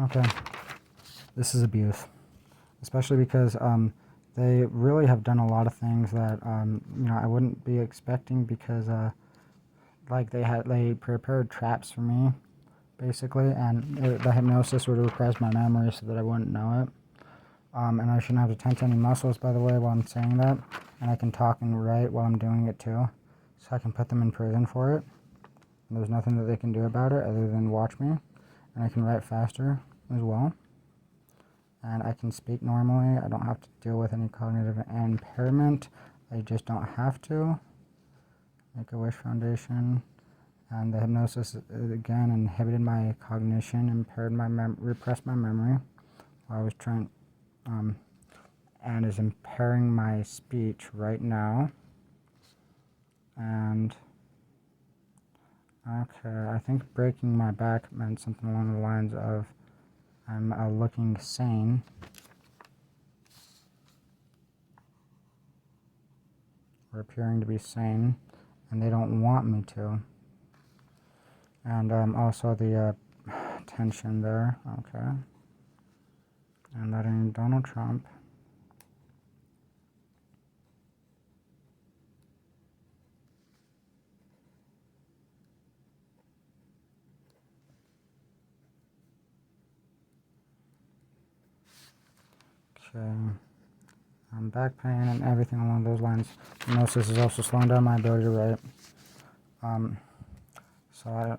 Okay, this is abuse, especially because they really have done a lot of things that I wouldn't be expecting, because like they prepared traps for me basically, and the hypnosis would repress my memory so that I wouldn't know it. And I shouldn't have to tense any muscles, by the way, while I'm saying that. And I can talk and write while I'm doing it too, so I can put them in prison for it. And there's nothing that they can do about it other than watch me, and I can write faster as well. And I can speak normally. I don't have to deal with any cognitive impairment. I just don't have to. Make-A-Wish Foundation. And the hypnosis, again, inhibited my cognition, impaired my repressed my memory while I was trying, and is impairing my speech right now. And okay, I think breaking my back meant something along the lines of I'm looking sane. Or appearing to be sane, and they don't want me to. And also the tension there, okay. And letting Donald Trump back pain and everything along those lines. Hypnosis is also slowing down my ability to write. So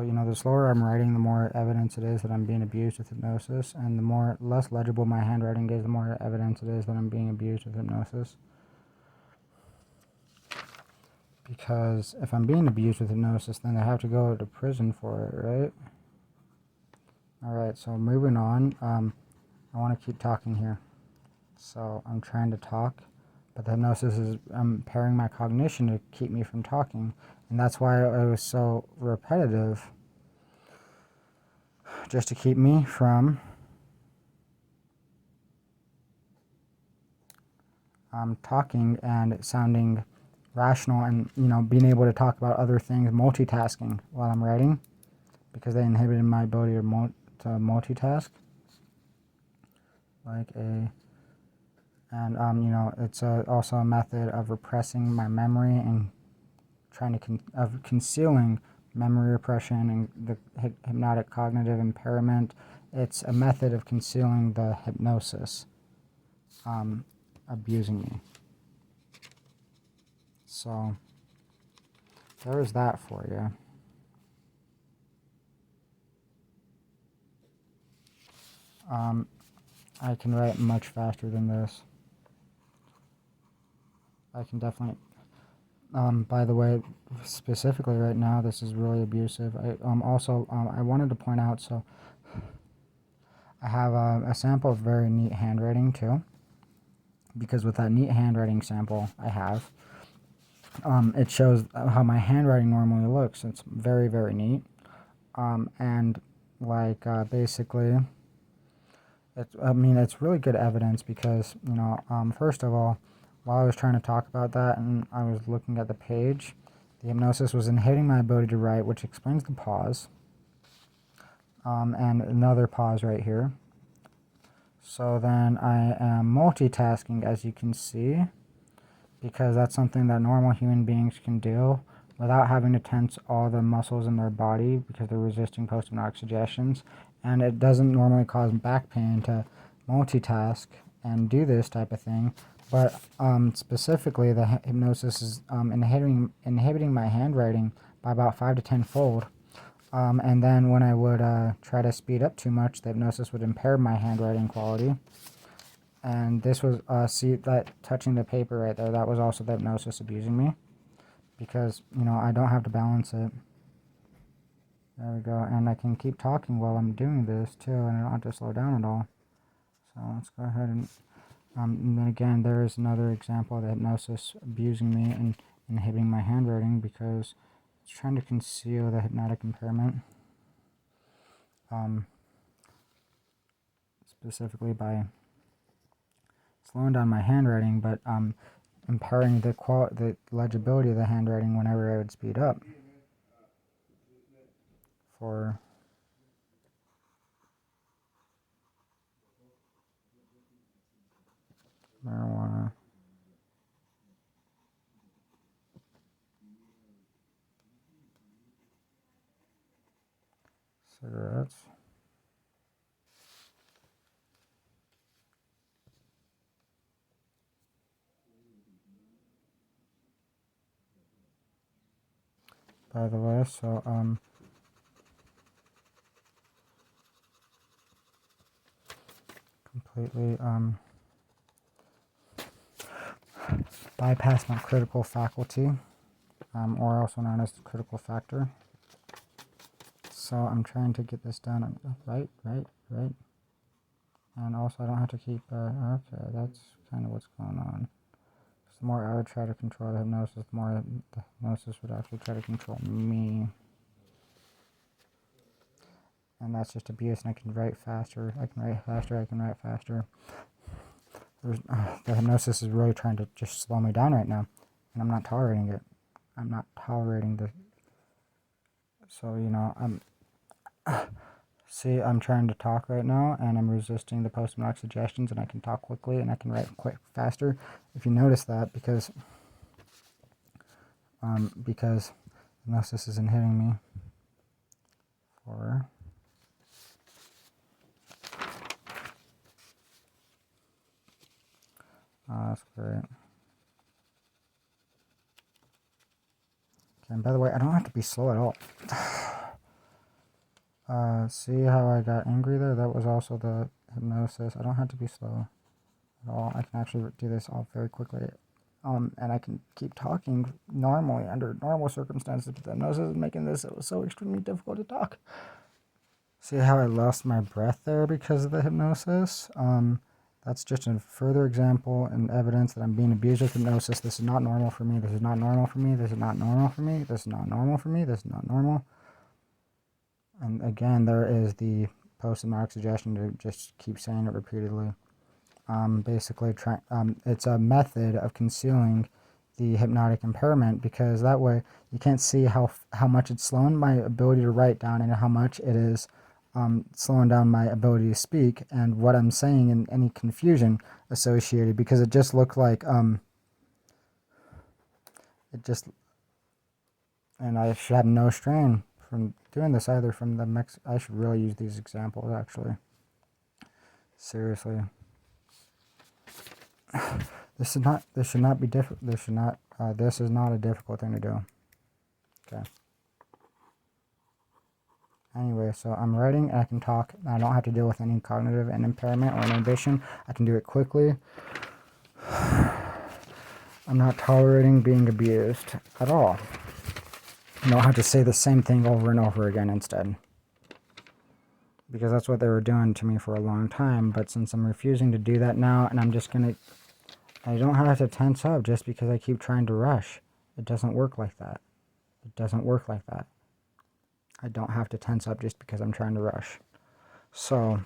the slower I'm writing, the more evidence it is that I'm being abused with hypnosis, and the less legible my handwriting is, the more evidence it is that I'm being abused with hypnosis. Because if I'm being abused with hypnosis, then I have to go to prison for it, right? Alright, so moving on. I want to keep talking here. So I'm trying to talk, but the hypnosis is impairing my cognition to keep me from talking. And that's why it was so repetitive, just to keep me from talking and sounding rational, and being able to talk about other things, multitasking while I'm writing, because they inhibited my ability to multitask. It's also a method of repressing my memory and trying to concealing memory repression and the hypnotic cognitive impairment. It's a method of concealing the hypnosis abusing me. So there's that for you. I can write much faster than this. I can definitely. By the way, specifically right now, this is really abusive. I wanted to point out, so I have a sample of very neat handwriting too, because with that neat handwriting sample I have, it shows how my handwriting normally looks. It's very, very neat, and basically, it's really good evidence, because first of all, while I was trying to talk about that and I was looking at the page, the hypnosis was inhibiting my ability to write, which explains the pause. And another pause right here. So then I am multitasking, as you can see, because that's something that normal human beings can do without having to tense all the muscles in their body, because they're resisting post-hypnotic suggestions. And it doesn't normally cause back pain to multitask and do this type of thing. But specifically, the hypnosis is inhibiting my handwriting by about 5 to 10 fold. And then when I would try to speed up too much, the hypnosis would impair my handwriting quality. And this was, see that touching the paper right there, that was also the hypnosis abusing me. Because, I don't have to balance it. There we go. And I can keep talking while I'm doing this too, and I don't have to slow down at all. So let's go ahead and then again, there is another example of the hypnosis abusing me and inhibiting my handwriting, because it's trying to conceal the hypnotic impairment, specifically by slowing down my handwriting, but impairing the legibility of the handwriting whenever I would speed up. For marijuana, cigarettes, by the way, so completely bypass my critical faculty, or also known as the critical factor. So I'm trying to get this done. Right. And also I don't have to keep, okay, that's kind of what's going on. So the more I would try to control the hypnosis, the more the hypnosis would actually try to control me. And that's just abuse, and I can write faster, I can write faster. The hypnosis is really trying to just slow me down right now, and I'm not tolerating it. I'm not tolerating the, so, you know, see, I'm trying to talk right now, and I'm resisting the post-hypnotic suggestions, and I can talk quickly, and I can write faster, if you notice that, because hypnosis isn't hitting me. 4. That's great. Okay, and by the way, I don't have to be slow at all. See how I got angry there? That was also the hypnosis. I don't have to be slow at all. I can actually do this all very quickly. And I can keep talking normally under normal circumstances, but the hypnosis is making this so extremely difficult to talk. See how I lost my breath there because of the hypnosis? That's just a further example and evidence that I'm being abused with hypnosis. This is not normal for me. This is not normal for me. This is not normal for me. This is not normal for me. This is not normal. And again, there is the post-hypnotic suggestion to just keep saying it repeatedly. Basically, it's a method of concealing the hypnotic impairment, because that way you can't see how much it's slowing my ability to write down and how much it is slowing down my ability to speak and what I'm saying and any confusion associated, because it just looked like and I should have no strain from doing this either from the I should really use these examples actually. Seriously. This is not a difficult thing to do. Okay. Anyway, so I'm writing and I can talk. And I don't have to deal with any cognitive and impairment or inhibition. I can do it quickly. I'm not tolerating being abused at all. I don't have to say the same thing over and over again instead. Because that's what they were doing to me for a long time. But since I'm refusing to do that now, and I don't have to tense up just because I keep trying to rush. It doesn't work like that. It doesn't work like that. I don't have to tense up just because I'm trying to rush. So,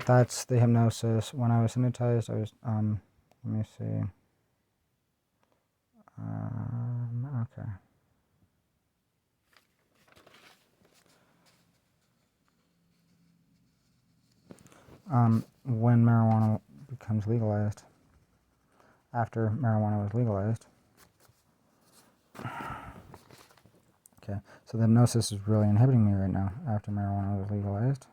that's the hypnosis. When I was hypnotized, I was, let me see. Okay. When marijuana becomes legalized, after marijuana was legalized. Okay, so the hypnosis is really inhibiting me right now after marijuana was legalized.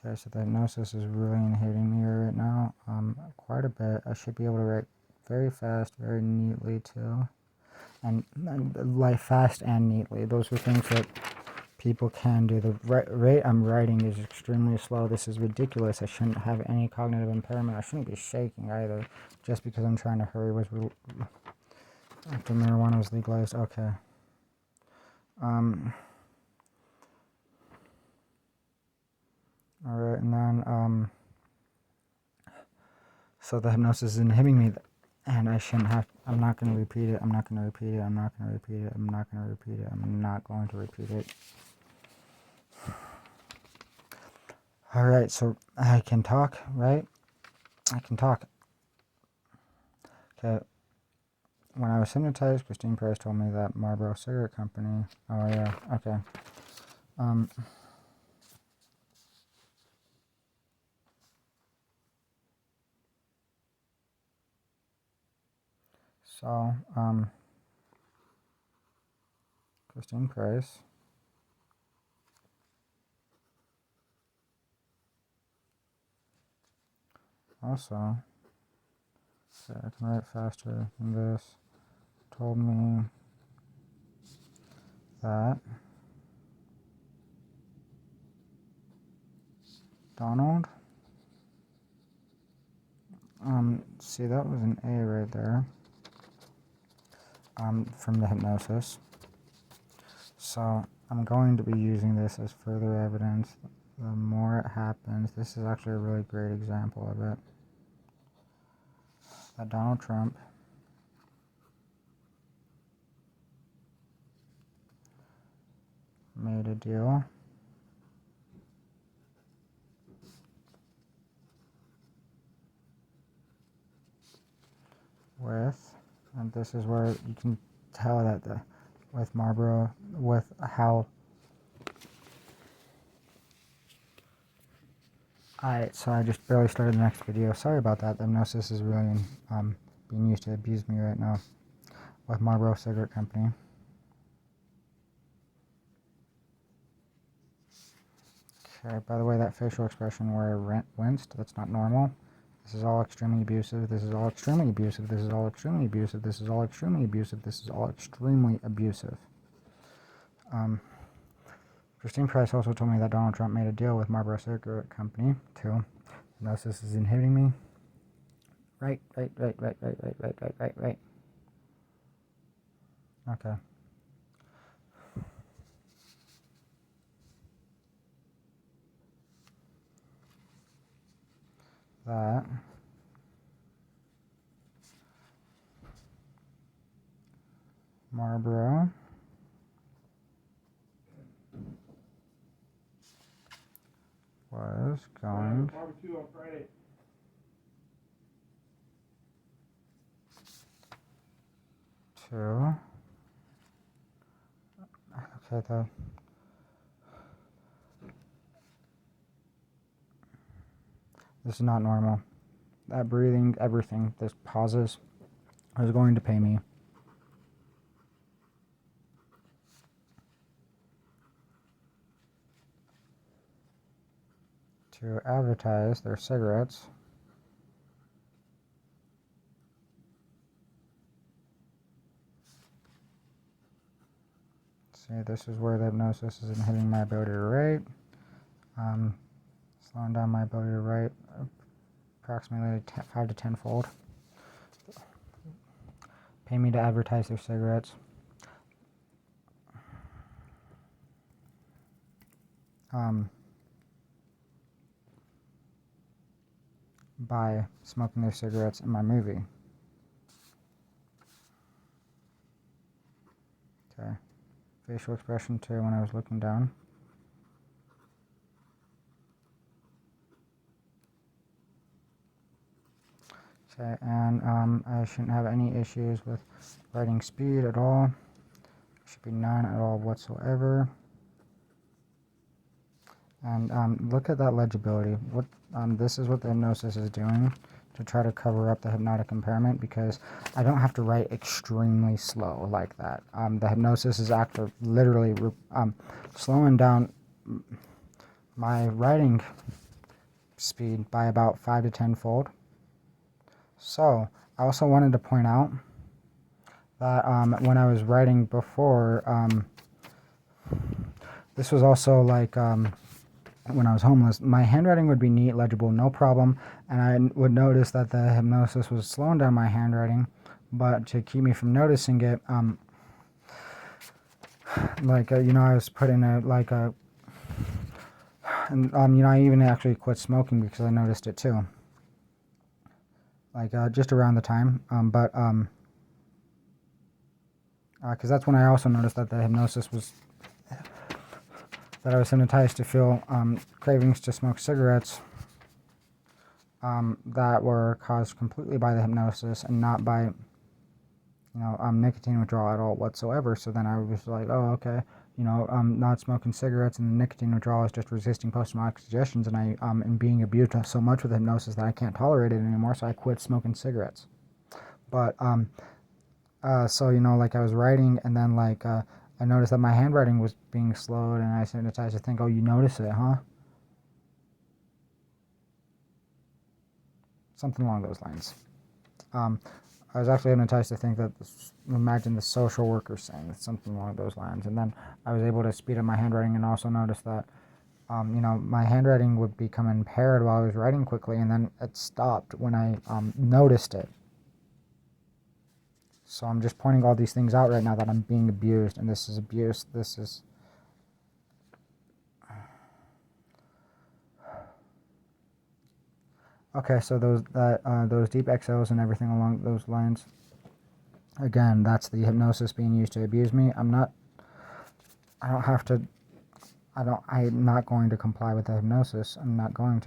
Okay, so the hypnosis is really inhibiting me right now, quite a bit. I should be able to write very fast, very neatly too, and like fast and neatly. Those are things that people can do. The rate I'm writing is extremely slow. This is ridiculous. I shouldn't have any cognitive impairment. I shouldn't be shaking either, just because I'm trying to hurry after marijuana was legalized. Okay. All right, and then so the hypnosis is inhibiting me, and I shouldn't have. I'm not going to repeat it. I'm not going to repeat it. I'm not going to repeat it. I'm not going to repeat it. I'm not going to repeat it. All right, so I can talk, right? I can talk. Okay. When I was hypnotized, Christine Price told me that Marlboro Cigarette Company. Oh yeah. Okay. So, Christine Price also said I can write faster than this. Told me that Donald. See, that was an A right there. From the hypnosis. So I'm going to be using this as further evidence. The more it happens, this is actually a really great example of it. That Donald Trump made a deal with, and this is where you can tell that with Marlboro, with how so I just barely started the next video. Sorry about that. The hypnosis is really being used to abuse me right now with Marlboro Cigarette Company. Okay, by the way, that facial expression where I winced, that's not normal. This is all extremely abusive. This is all extremely abusive. This is all extremely abusive. This is all extremely abusive. This is all extremely abusive. Christine Price also told me that Donald Trump made a deal with Marlboro Cigarette Company too. Hypnosis is inhibiting me. Right. Okay. That Marlboro was going barbecue on Friday. to this is not normal. That breathing, everything, this pauses is going to pay me. To advertise their cigarettes see, this is where the hypnosis is inhibiting my ability to write, slowing down my ability to write approximately 5 to 10 fold. Pay me to advertise their cigarettes. By smoking their cigarettes in my movie. Okay. Facial expression too when I was looking down. Okay, and I shouldn't have any issues with writing speed at all. Should be none at all whatsoever. And look at that legibility. What this is what the hypnosis is doing to try to cover up the hypnotic impairment, because I don't have to write extremely slow like that. The hypnosis is literally slowing down my writing speed by about 5 to 10 fold. So I also wanted to point out that when I was writing before, this was also like when I was homeless, my handwriting would be neat, legible, no problem, and I would notice that the hypnosis was slowing down my handwriting, but to keep me from noticing it, I was putting I even actually quit smoking because I noticed it too, just around the time, because that's when I also noticed that the hypnosis was, that I was hypnotized to feel cravings to smoke cigarettes that were caused completely by the hypnosis and not by, nicotine withdrawal at all whatsoever. So then I was like, oh, okay, not smoking cigarettes and the nicotine withdrawal is just resisting post-traumatic suggestions, and I am being abused so much with hypnosis that I can't tolerate it anymore, so I quit smoking cigarettes. But, so, like I was writing, and then, I noticed that my handwriting was being slowed, and I started to think, oh, you notice it, huh? Something along those lines. I was actually hypnotized to think that, imagine the social worker saying something along those lines. And then I was able to speed up my handwriting and also notice that, my handwriting would become impaired while I was writing quickly, and then it stopped when I noticed it. So I'm just pointing all these things out right now that I'm being abused, and this is abuse. This is... Okay, so those deep exhales and everything along those lines, again, that's the hypnosis being used to abuse me. I'm not going to comply with the hypnosis. I'm not going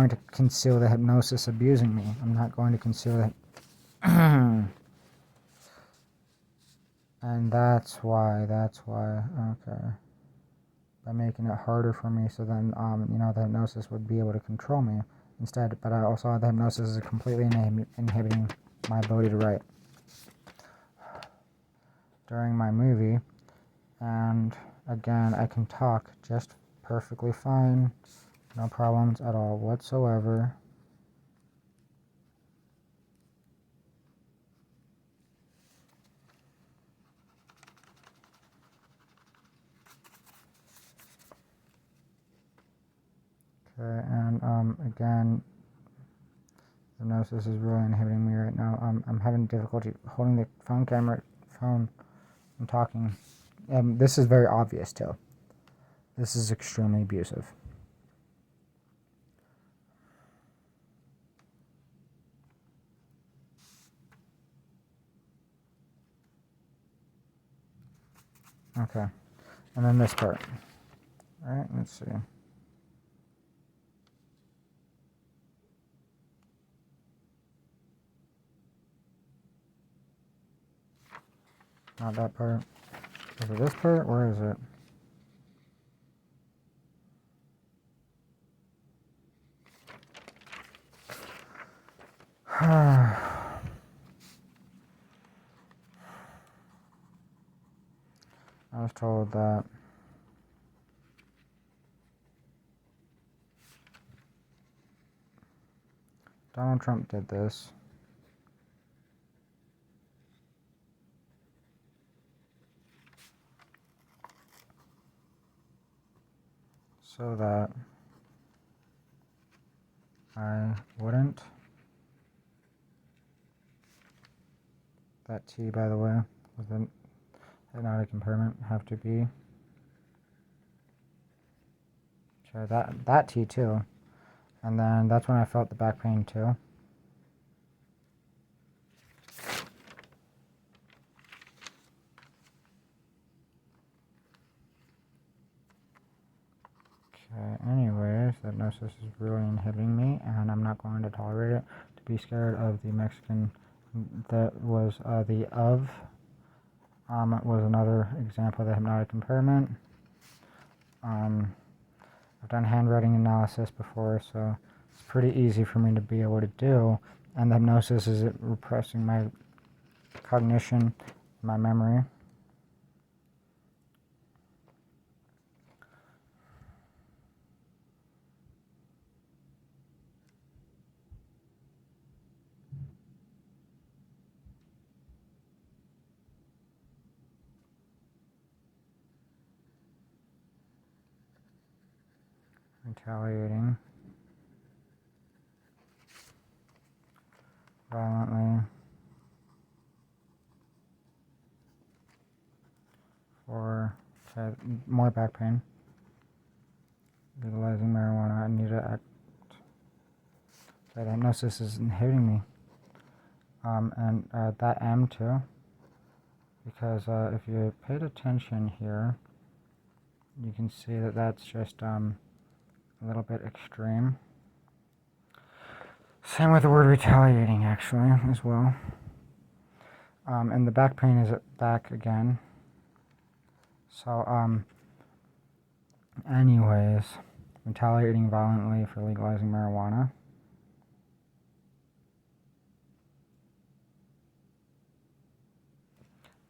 to conceal the hypnosis abusing me. I'm not going to conceal it. And that's why, okay. By making it harder for me, so then, the hypnosis would be able to control me instead. But I also, the hypnosis is completely inhibiting my ability to write during my movie. And again, I can talk just perfectly fine, no problems at all whatsoever. Okay, and again, hypnosis is really inhibiting me right now. I'm having difficulty holding the phone and talking. This is very obvious too. This is extremely abusive. Okay, and then this part. All right, let's see. Not that part. Is it this part? Where is it? I was told that Donald Trump did this so that I wouldn't. That T, by the way, with an hypnotic impairment, have to be. Try that T too. And then that's when I felt the back pain too. Okay, anyways, the hypnosis is really inhibiting me, and I'm not going to tolerate it. To be scared of the Mexican, that was the of, was another example of the hypnotic impairment. I've done handwriting analysis before, so it's pretty easy for me to be able to do, and the hypnosis is repressing my cognition, my memory. Retaliating violently for more back pain. Utilizing marijuana, I need to act. That hypnosis is inhibiting me. And that M too, because if you paid attention here, you can see that that's just a little bit extreme. Same with the word retaliating, actually, as well. And the back pain is back again. So, anyways, retaliating violently for legalizing marijuana.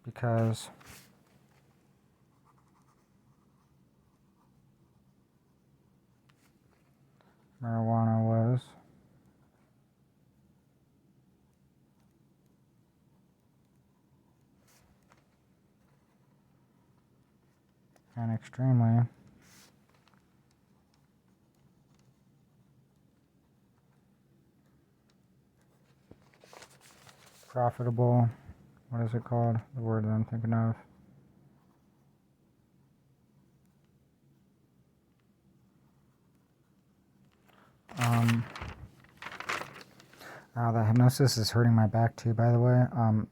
Because marijuana was an extremely profitable, what is it called? The word that I'm thinking of. The hypnosis is hurting my back too, by the way,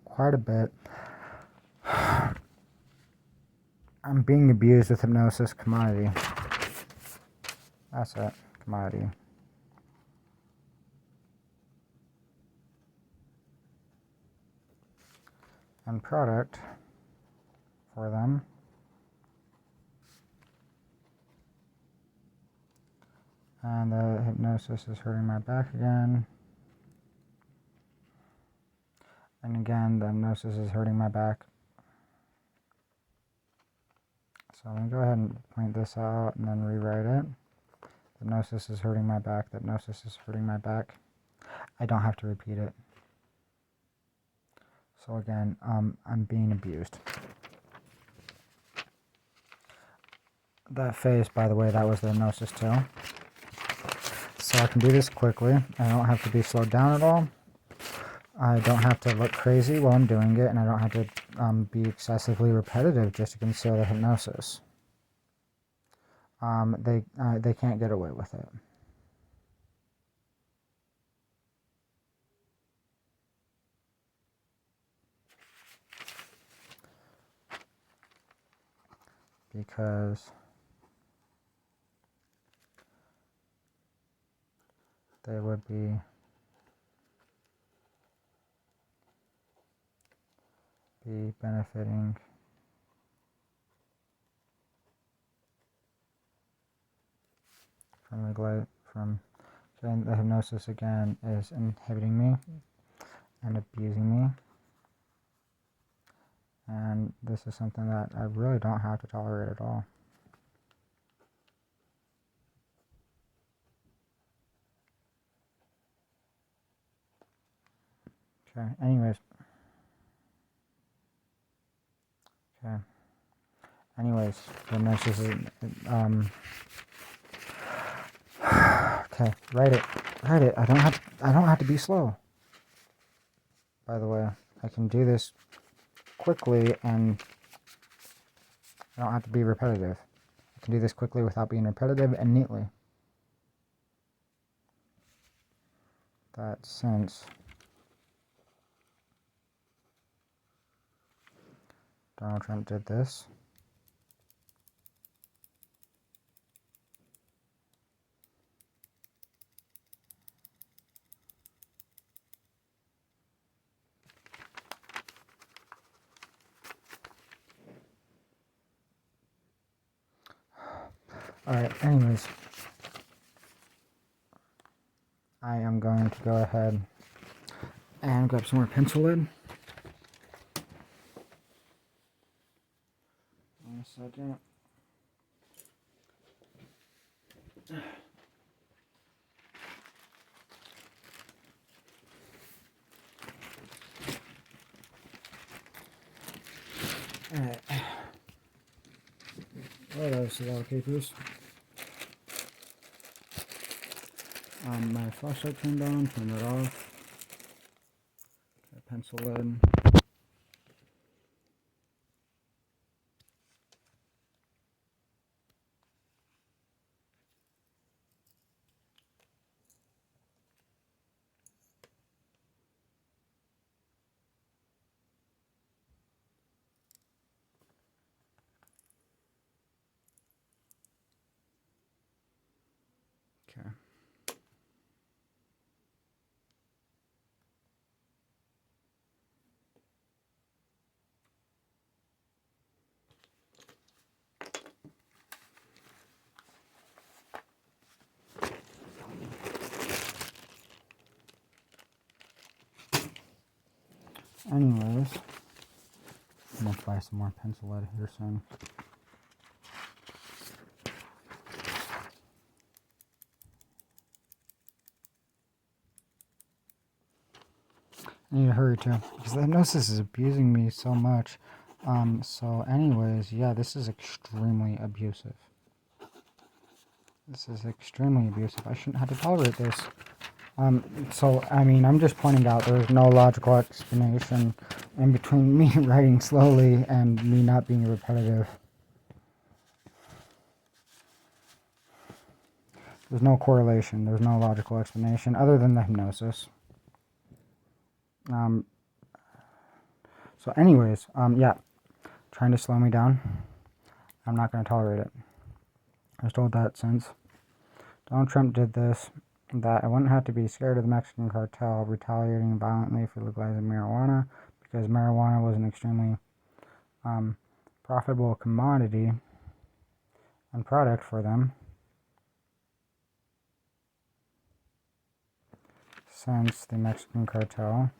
quite a bit. I'm being abused with hypnosis, commodity. That's it, commodity. And product for them. And the hypnosis is hurting my back again. And again, the hypnosis is hurting my back. So I'm going to go ahead and point this out and then rewrite it. The hypnosis is hurting my back. The hypnosis is hurting my back. I don't have to repeat it. So again, I'm being abused. That face, by the way, that was the hypnosis too. So I can do this quickly. I don't have to be slowed down at all. I don't have to look crazy while I'm doing it, and I don't have to be excessively repetitive just to conceal the hypnosis. They can't get away with it. Because they would be benefiting from getting the hypnosis again is inhibiting me and abusing me. And this is something that I really don't have to tolerate at all. Okay, anyways. Okay. Anyways, the hypnosis is, okay, write it. I don't have to be slow. By the way, I can do this quickly and I don't have to be repetitive. I can do this quickly without being repetitive and neatly. That since Donald Trump did this, alright, anyways, I am going to go ahead and grab some more pencil lead. One second. Alright. Oh, that was a lot of papers. My flashlight turned on, turn it off. Okay, pencil lead. Okay. Anyways, I'm gonna buy some more pencil lead here soon. I need to hurry too, because the hypnosis is abusing me so much. So anyways, yeah, this is extremely abusive. This is extremely abusive. I shouldn't have to tolerate this. So, I mean, I'm just pointing out there's no logical explanation in between me writing slowly and me not being repetitive. There's no correlation. There's no logical explanation other than the hypnosis. So anyways, yeah, trying to slow me down. I'm not going to tolerate it. I was told that since Donald Trump did this, that I wouldn't have to be scared of the Mexican cartel retaliating violently for legalizing marijuana, because marijuana was an extremely profitable commodity and product for them, since the Mexican cartel